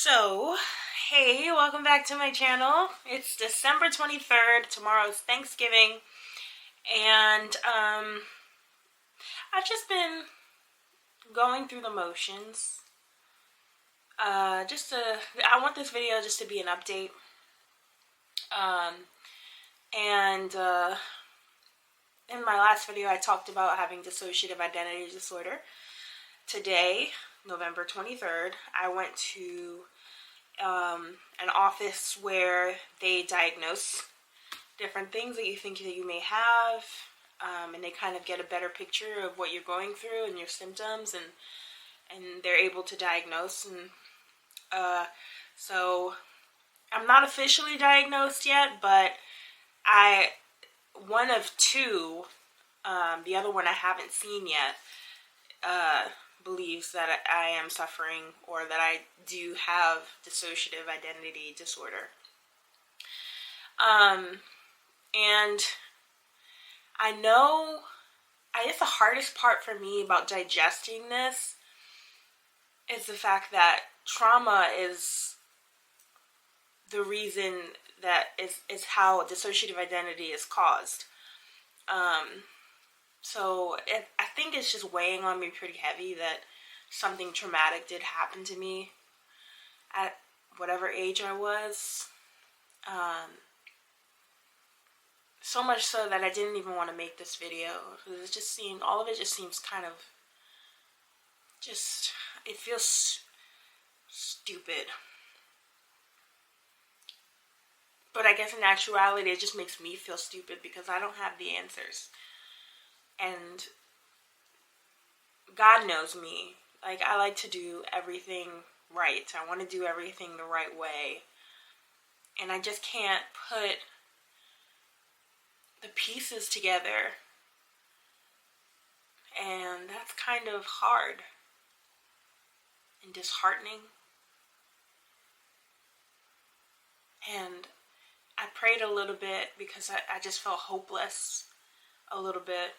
So, hey, welcome back to my channel. It's December 23rd. Tomorrow's Thanksgiving. And, I've just been going through the motions. I want this video just to be an update. In my last video, I talked about having dissociative identity disorder. Today, November 23rd, I went to an office where they diagnose different things that you think that you may have, and they kind of get a better picture of what you're going through and your symptoms, and they're able to diagnose. And so I'm not officially diagnosed yet, but one of two, the other one I haven't seen yet, believes that I am suffering, or that I do have dissociative identity disorder. And I know, I guess the hardest part for me about digesting this is the fact that trauma is the reason that is how dissociative identity is caused. So I think it's just weighing on me pretty heavy that something traumatic did happen to me at whatever age I was. So much so that I didn't even want to make this video. It just seemed, all of it just seems kind of, it feels stupid. But I guess in actuality, it just makes me feel stupid because I don't have the answers. And God knows me. Like, I like to do everything right. I want to do everything the right way. And I just can't put the pieces together. And that's kind of hard and disheartening. And I prayed a little bit because I just felt hopeless a little bit.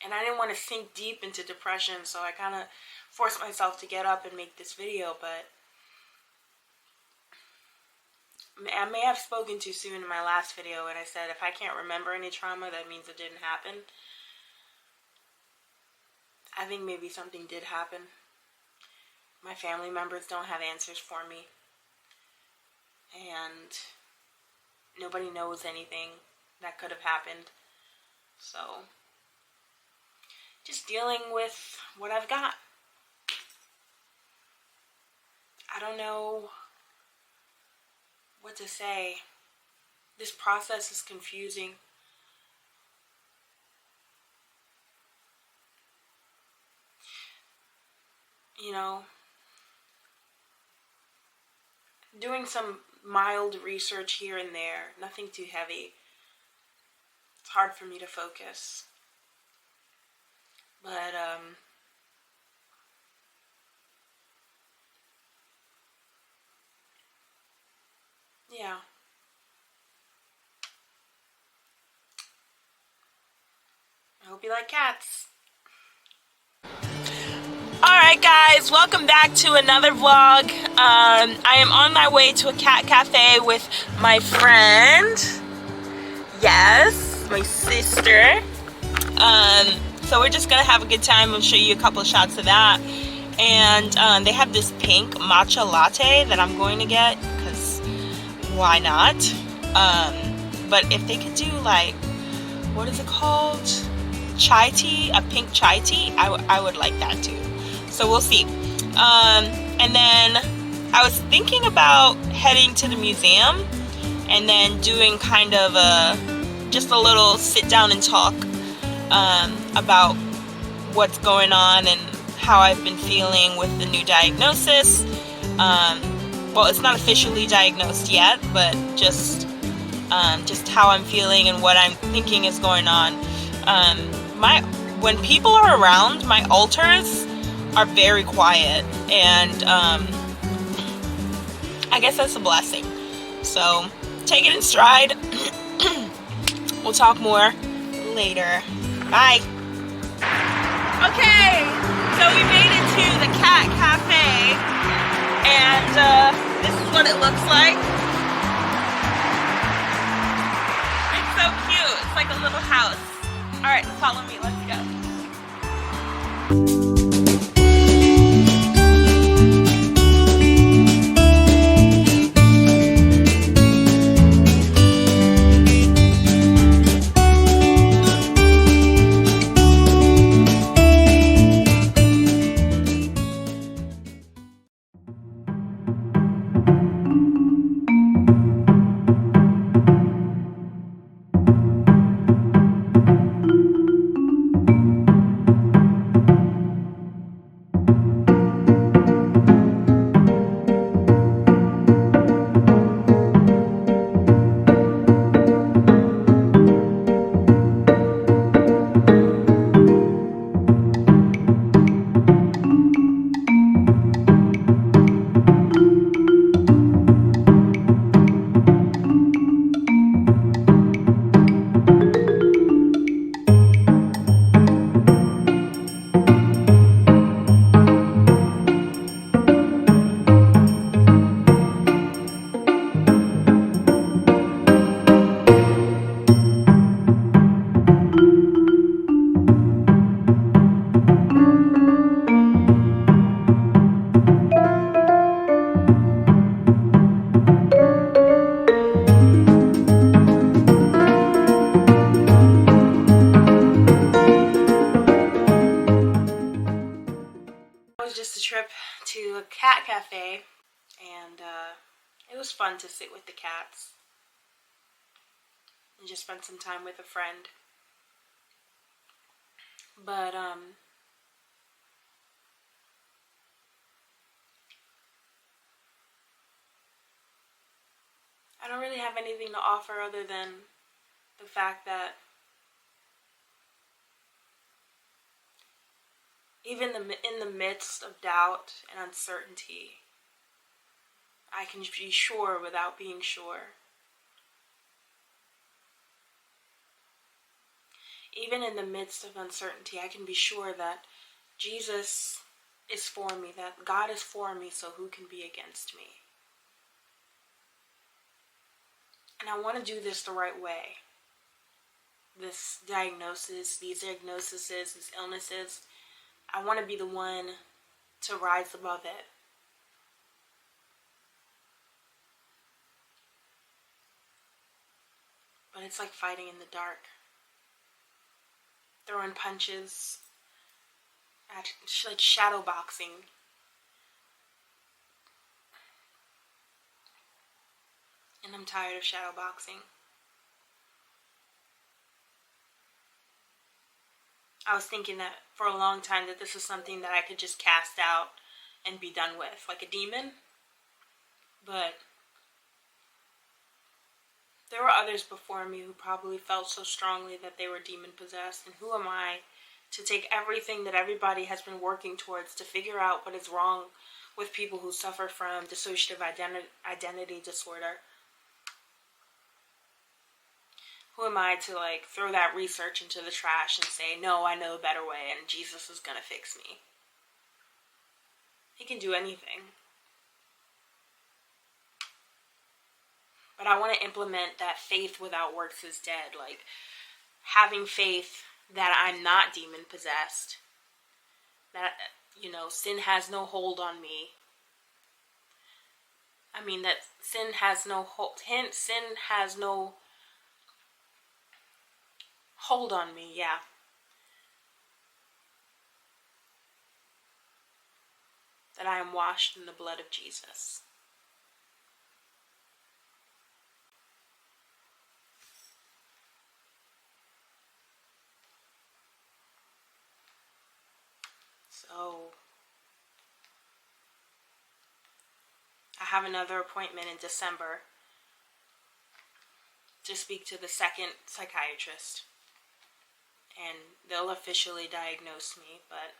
And I didn't want to sink deep into depression, so I kind of forced myself to get up and make this video, but I may have spoken too soon in my last video when I said if I can't remember any trauma, that means it didn't happen. I think maybe something did happen. My family members don't have answers for me. And nobody knows anything that could have happened. So, just dealing with what I've got. I don't know what to say. This process is confusing. You know, doing some mild research here and there, nothing too heavy. It's hard for me to focus. But, yeah. I hope you like cats. Alright guys, welcome back to another vlog. I am on my way to a cat cafe with my friend. Yes, my sister. So we're just gonna have a good time. I'll show you a couple of shots of that. And they have this pink matcha latte that I'm going to get, because why not? But if they could do, like, what is it called? Chai tea, a pink chai tea, I would like that too. So we'll see. And then I was thinking about heading to the museum and then doing kind of just a little sit down and talk about what's going on and how I've been feeling with the new diagnosis. Well, it's not officially diagnosed yet, but just how I'm feeling and what I'm thinking is going on. When people are around, my alters are very quiet, and I guess that's a blessing. So take it in stride. We'll talk more later. Bye. Okay, so we made it to the cat cafe, And this is what it looks like. It's so cute. It's like a little house. All right, follow me. Let's go. Just a trip to a cat cafe, and it was fun to sit with the cats and just spend some time with a friend. But I don't really have anything to offer other than the fact that even in the midst of doubt and uncertainty, I can be sure without being sure. Even in the midst of uncertainty, I can be sure that Jesus is for me, that God is for me, so who can be against me? And I want to do this the right way. These diagnoses, these illnesses, I want to be the one to rise above it. But it's like fighting in the dark. Throwing punches, like shadow boxing. And I'm tired of shadow boxing. I was thinking that for a long time that this is something that I could just cast out and be done with, like a demon. But there were others before me who probably felt so strongly that they were demon possessed. And who am I to take everything that everybody has been working towards to figure out what is wrong with people who suffer from dissociative identity disorder? Who am I to throw that research into the trash and say, no, I know a better way and Jesus is going to fix me? He can do anything. But I want to implement that faith without works is dead. Like having faith that I'm not demon possessed. That, sin has no hold on me. I mean, that sin has no hold. Sin has no hold on me, yeah. That I am washed in the blood of Jesus. So, I have another appointment in December to speak to the second psychiatrist. And they'll officially diagnose me, but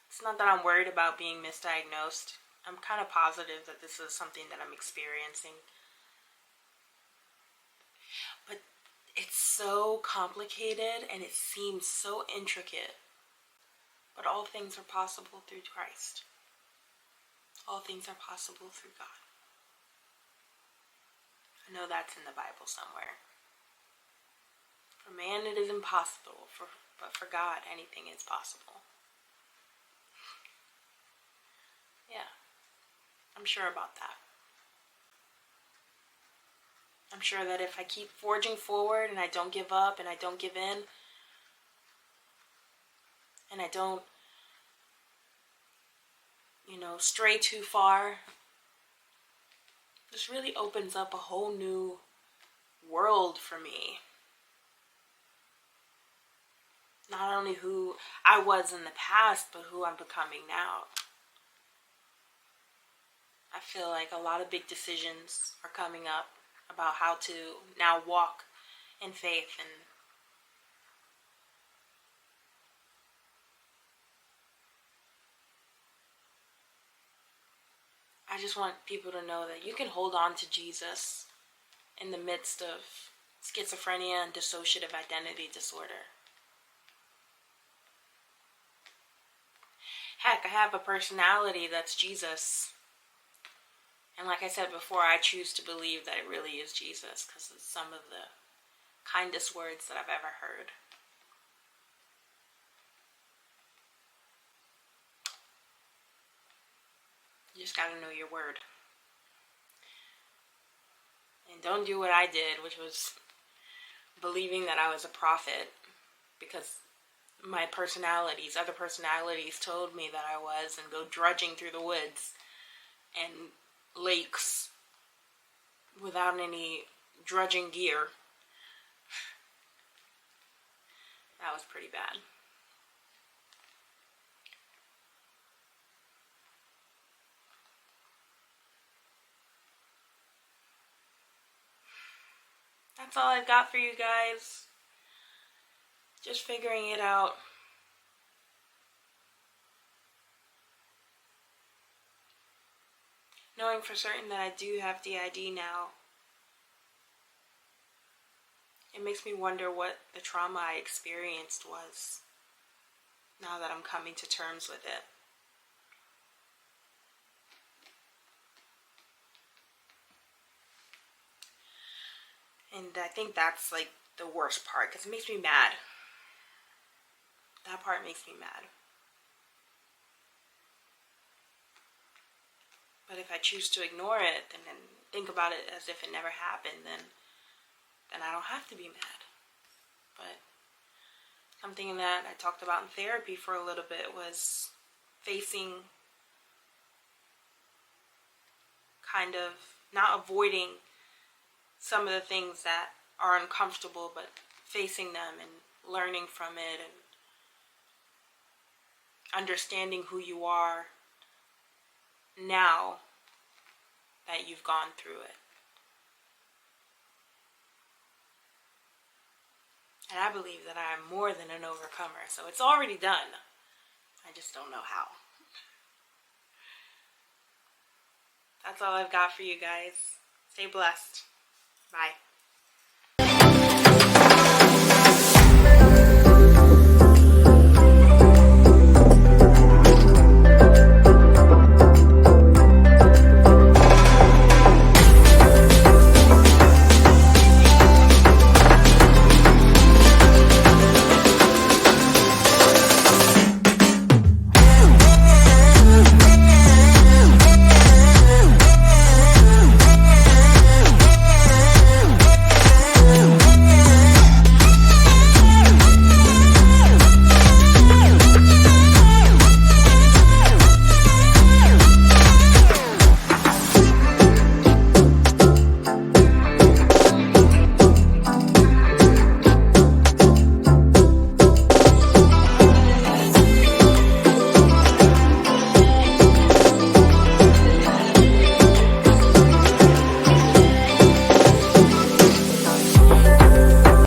it's not that I'm worried about being misdiagnosed. I'm kind of positive that this is something that I'm experiencing. But it's so complicated and it seems so intricate. But all things are possible through Christ. All things are possible through God. I know that's in the Bible somewhere. For man it is impossible, but for God anything is possible. Yeah, I'm sure about that. I'm sure that if I keep forging forward and I don't give up and I don't give in and I don't, stray too far, this really opens up a whole new world for me. Not only who I was in the past, but who I'm becoming now. I feel like a lot of big decisions are coming up about how to now walk in faith, and I just want people to know that you can hold on to Jesus in the midst of schizophrenia and dissociative identity disorder. Heck, I have a personality that's Jesus. And like I said before, I choose to believe that it really is Jesus because it's some of the kindest words that I've ever heard. You just gotta know your word. And don't do what I did, which was believing that I was a prophet because my other personalities told me that I was, and go drudging through the woods and lakes without any drudging gear. That was pretty bad. That's all I've got for you guys. Just figuring it out. Knowing for certain that I do have DID now, it makes me wonder what the trauma I experienced was, now that I'm coming to terms with it. And I think that's like the worst part, because it makes me mad. That part makes me mad. But if I choose to ignore it and then think about it as if it never happened, then I don't have to be mad. But something that I talked about in therapy for a little bit was facing, kind of not avoiding some of the things that are uncomfortable, but facing them and learning from it and understanding who you are now that you've gone through it. And I believe that I am more than an overcomer, so it's already done. I just don't know how. That's all I've got for you guys. Stay blessed. Bye.